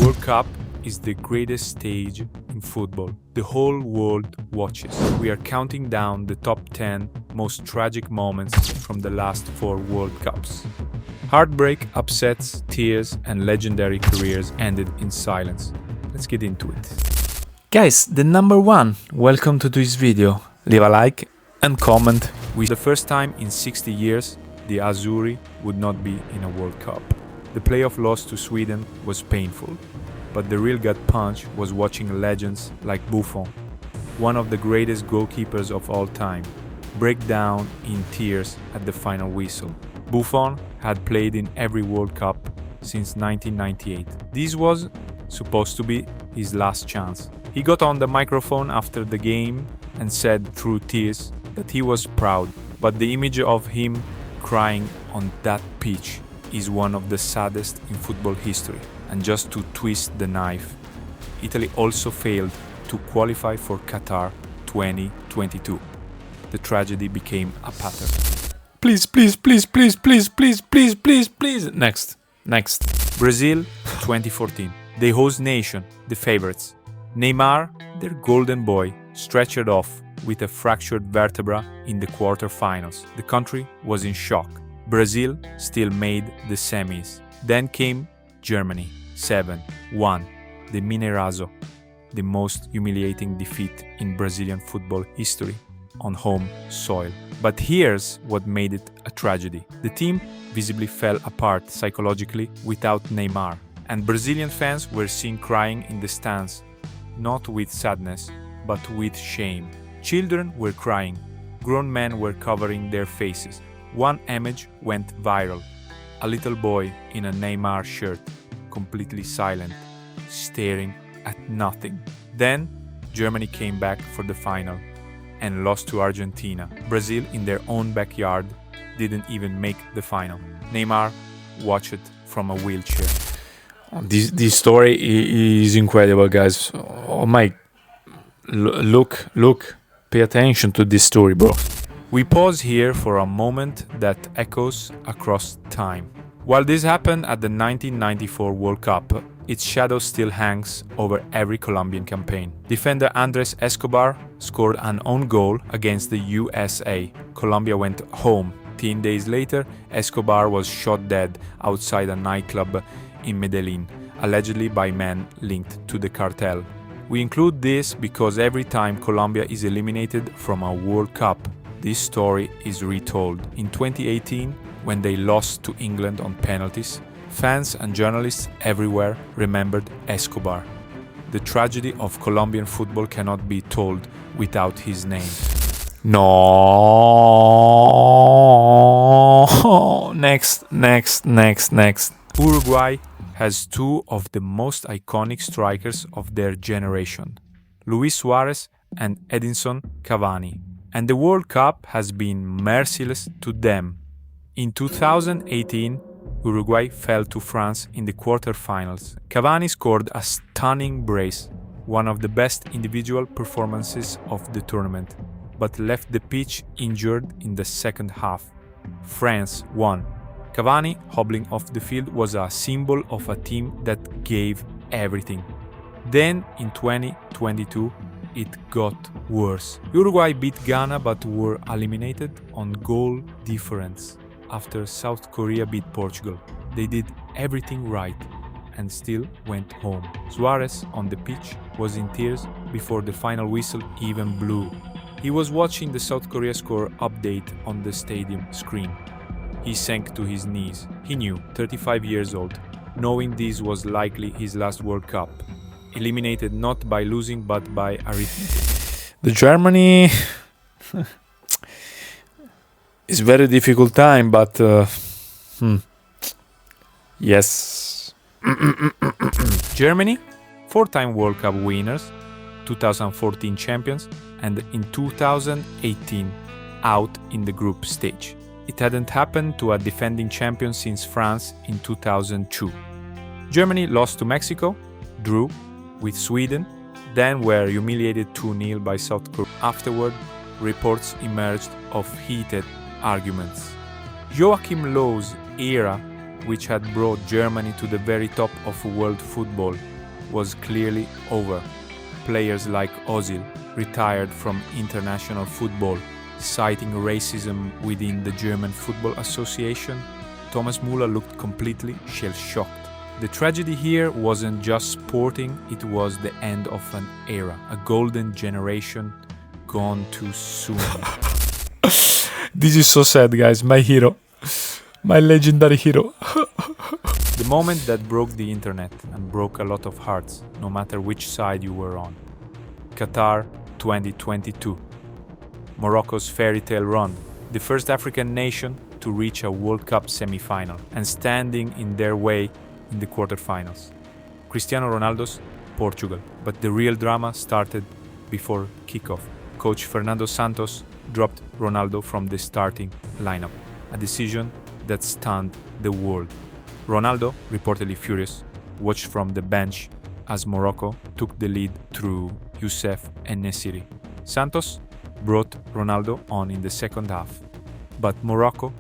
World Cup is the greatest stage in football. The whole world watches. We are counting down the top 10 most tragic moments from the last 4 World Cups. Heartbreak, upsets, tears, and legendary careers ended in silence. Let's get into it. Guys, the number 1, welcome to this video. Leave a like and comment. The first time in 60 years, the Azzurri would not be in a World Cup. The playoff loss to Sweden was painful, but the real gut punch was watching legends like Buffon, one of the greatest goalkeepers of all time, break down in tears at the final whistle. Buffon had played in every World Cup since 1998. This was supposed to be his last chance. He got on the microphone after the game and said through tears that he was proud, but the image of him crying on that pitch is one of the saddest in football history. And just to twist the knife, Italy also failed to qualify for Qatar 2022. The tragedy became a pattern. Please. Next. Brazil 2014. The host nation, the favorites. Neymar, their golden boy, stretchered off with a fractured vertebra in the quarterfinals. The country was in shock. Brazil still made the semis. Then came Germany, 7-1, the Mineirazo, the most humiliating defeat in Brazilian football history on home soil. But here's what made it a tragedy. The team visibly fell apart psychologically without Neymar, and Brazilian fans were seen crying in the stands, not with sadness, but with shame. Children were crying, grown men were covering their faces. One image went viral. A little boy in a Neymar shirt, completely silent, staring at nothing. Then, Germany came back for the final and lost to Argentina. Brazil, in their own backyard, didn't even make the final. Neymar watched it from a wheelchair. This story is incredible, guys. Oh my... Look. Pay attention to this story, bro. We pause here for a moment that echoes across time. While this happened at the 1994 World Cup, its shadow still hangs over every Colombian campaign. Defender Andrés Escobar scored an own goal against the USA. Colombia went home. 10 days later, Escobar was shot dead outside a nightclub in Medellin, allegedly by men linked to the cartel. We include this because every time Colombia is eliminated from a World Cup, this story is retold. In 2018, when they lost to England on penalties, fans and journalists everywhere remembered Escobar. The tragedy of Colombian football cannot be told without his name. No. Next. Uruguay has 2 of the most iconic strikers of their generation, Luis Suárez and Edinson Cavani. And the World Cup has been merciless to them. In 2018, Uruguay fell to France in the quarterfinals. Cavani scored a stunning brace, one of the best individual performances of the tournament, but left the pitch injured in the second half. France won. Cavani, hobbling off the field, was a symbol of a team that gave everything. Then, in 2022, it got worse. Uruguay beat Ghana but were eliminated on goal difference after South Korea beat Portugal. They did everything right and still went home. Suarez, on the pitch, was in tears before the final whistle even blew. He was watching the South Korea score update on the stadium screen. He sank to his knees. He knew, 35 years old, knowing this was likely his last World Cup. Eliminated not by losing but by arithmetic. The Germany is very difficult time, but yes. Germany, 4-time World Cup winners, 2014 champions, and in 2018 out in the group stage. It hadn't happened to a defending champion since France in 2002. Germany lost to Mexico, drew with Sweden, then were humiliated 2-0 by South Korea. Afterward, reports emerged of heated arguments. Joachim Löw's era, which had brought Germany to the very top of world football, was clearly over. Players like Ozil retired from international football, citing racism within the German Football Association. Thomas Müller looked completely shell-shocked. The tragedy here wasn't just sporting, it was the end of an era, a golden generation gone too soon. This is so sad, guys. My hero. My legendary hero. The moment that broke the internet and broke a lot of hearts, no matter which side you were on. Qatar 2022. Morocco's fairy tale run, the first African nation to reach a World Cup semi-final and standing in their way in the quarterfinals. Cristiano Ronaldo's Portugal. But the real drama started before kickoff. Coach Fernando Santos dropped Ronaldo from the starting lineup, a decision that stunned the world. Ronaldo, reportedly furious, watched from the bench as Morocco took the lead through Youssef En-Nesyri. Santos brought Ronaldo on in the second half, but Morocco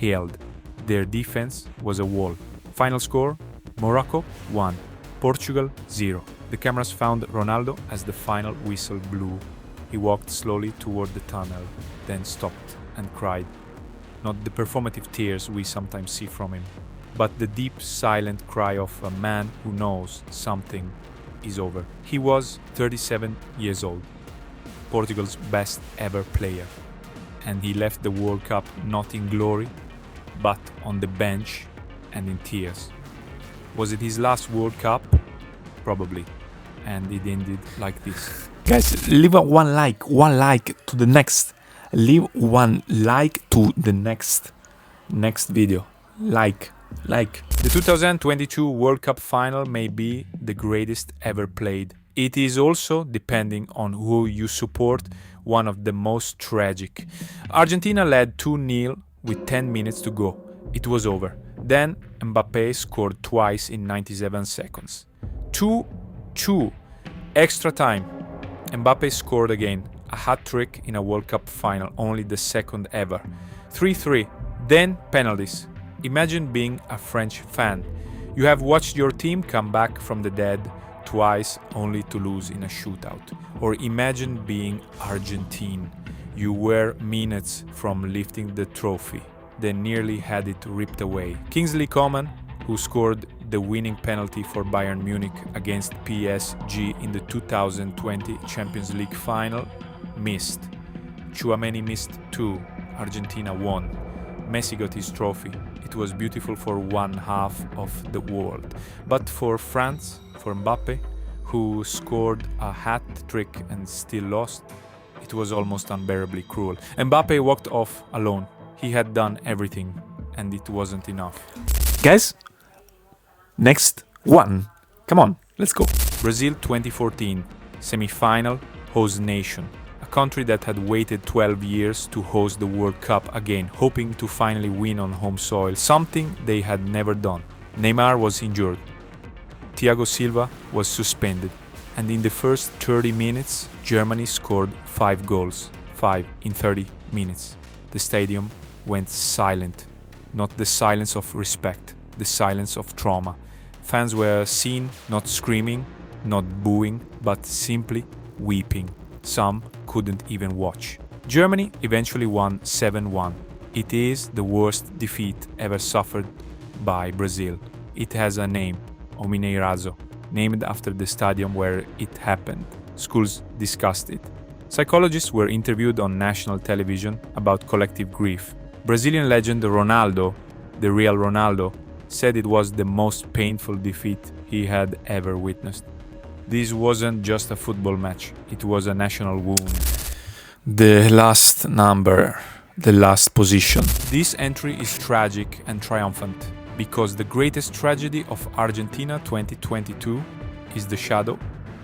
held. Their defense was a wall. Final score: Morocco 1, Portugal 0. The cameras found Ronaldo as the final whistle blew. He walked slowly toward the tunnel, then stopped and cried. Not the performative tears we sometimes see from him, but the deep, silent cry of a man who knows something is over. He was 37 years old, Portugal's best ever player, and he left the World Cup not in glory, but on the bench and in tears. Was it his last World Cup? Probably, and it ended like this. Guys, leave one like to the next. Leave one like to the next video. Like. The 2022 World Cup final may be the greatest ever played. It is also, depending on who you support, one of the most tragic. Argentina led 2-0 with 10 minutes to go. It was over. Then Mbappé scored twice in 97 seconds. 2-2. Extra time. Mbappé scored again. A hat-trick in a World Cup final, only the second ever. 3-3. Then penalties. Imagine being a French fan. You have watched your team come back from the dead twice only to lose in a shootout. Or imagine being Argentine. You were minutes from lifting the trophy, then nearly had it ripped away. Kingsley Coman, who scored the winning penalty for Bayern Munich against PSG in the 2020 Champions League final, missed. Tchouaméni missed too. Argentina won. Messi got his trophy. It was beautiful for one half of the world. But for France, for Mbappé, who scored a hat-trick and still lost, it was almost unbearably cruel. Mbappé walked off alone. He had done everything, and it wasn't enough. Guys, next one. Come on, let's go. Brazil 2014, semi-final, host nation. A country that had waited 12 years to host the World Cup again, hoping to finally win on home soil, something they had never done. Neymar was injured. Thiago Silva was suspended. And in the first 30 minutes, Germany scored 5 goals. 5 in 30 minutes. The stadium went silent. Not the silence of respect, the silence of trauma. Fans were seen not screaming, not booing, but simply weeping. Some couldn't even watch. Germany eventually won 7-1. It is the worst defeat ever suffered by Brazil. It has a name, O Mineirazo, named after the stadium where it happened. Schools discussed it. Psychologists were interviewed on national television about collective grief. Brazilian legend Ronaldo, the real Ronaldo, said it was the most painful defeat he had ever witnessed. This wasn't just a football match, it was a national wound. The last number, the last position. This entry is tragic and triumphant, because the greatest tragedy of Argentina 2022 is the shadow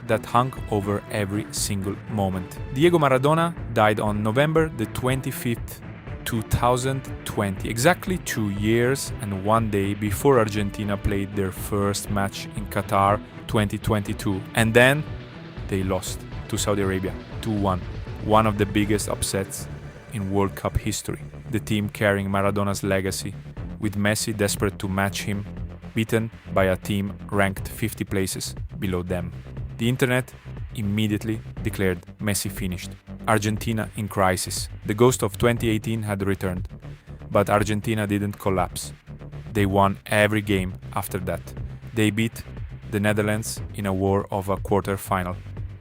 that hung over every single moment. Diego Maradona died on November the 25th, 2020, exactly 2 years and 1 day before Argentina played their first match in Qatar 2022. And then they lost to Saudi Arabia 2-1, one of the biggest upsets in World Cup history. The team carrying Maradona's legacy, with Messi desperate to match him, beaten by a team ranked 50 places below them. The internet immediately declared Messi finished. Argentina in crisis. The ghost of 2018 had returned, but Argentina didn't collapse. They won every game after that. They beat the Netherlands in a war of a quarter-final.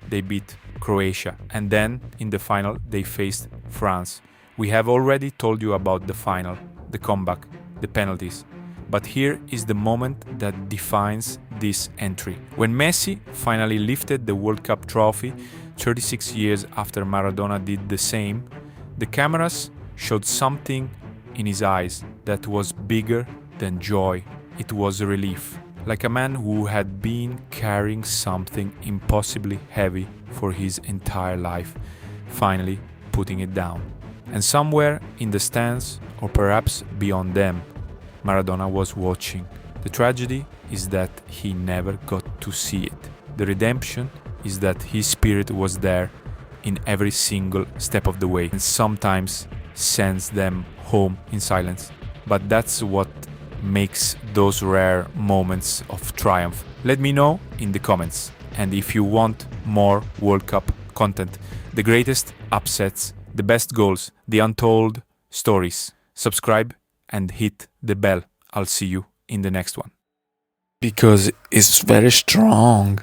They beat Croatia, and then in the final they faced France. We have already told you about the final, the comeback, the penalties. But here is the moment that defines this entry. When Messi finally lifted the World Cup trophy 36 years after Maradona did the same, the cameras showed something in his eyes that was bigger than joy. It was relief, like a man who had been carrying something impossibly heavy for his entire life, finally putting it down. And somewhere in the stands, or perhaps beyond them, Maradona was watching. The tragedy is that he never got to see it. The redemption is that his spirit was there in every single step of the way, and sometimes sends them home in silence. But that's what makes those rare moments of triumph. Let me know in the comments. And if you want more World Cup content, the greatest upsets, the best goals, the untold stories, subscribe and hit the bell. I'll see you in the next one. Because it's very strong.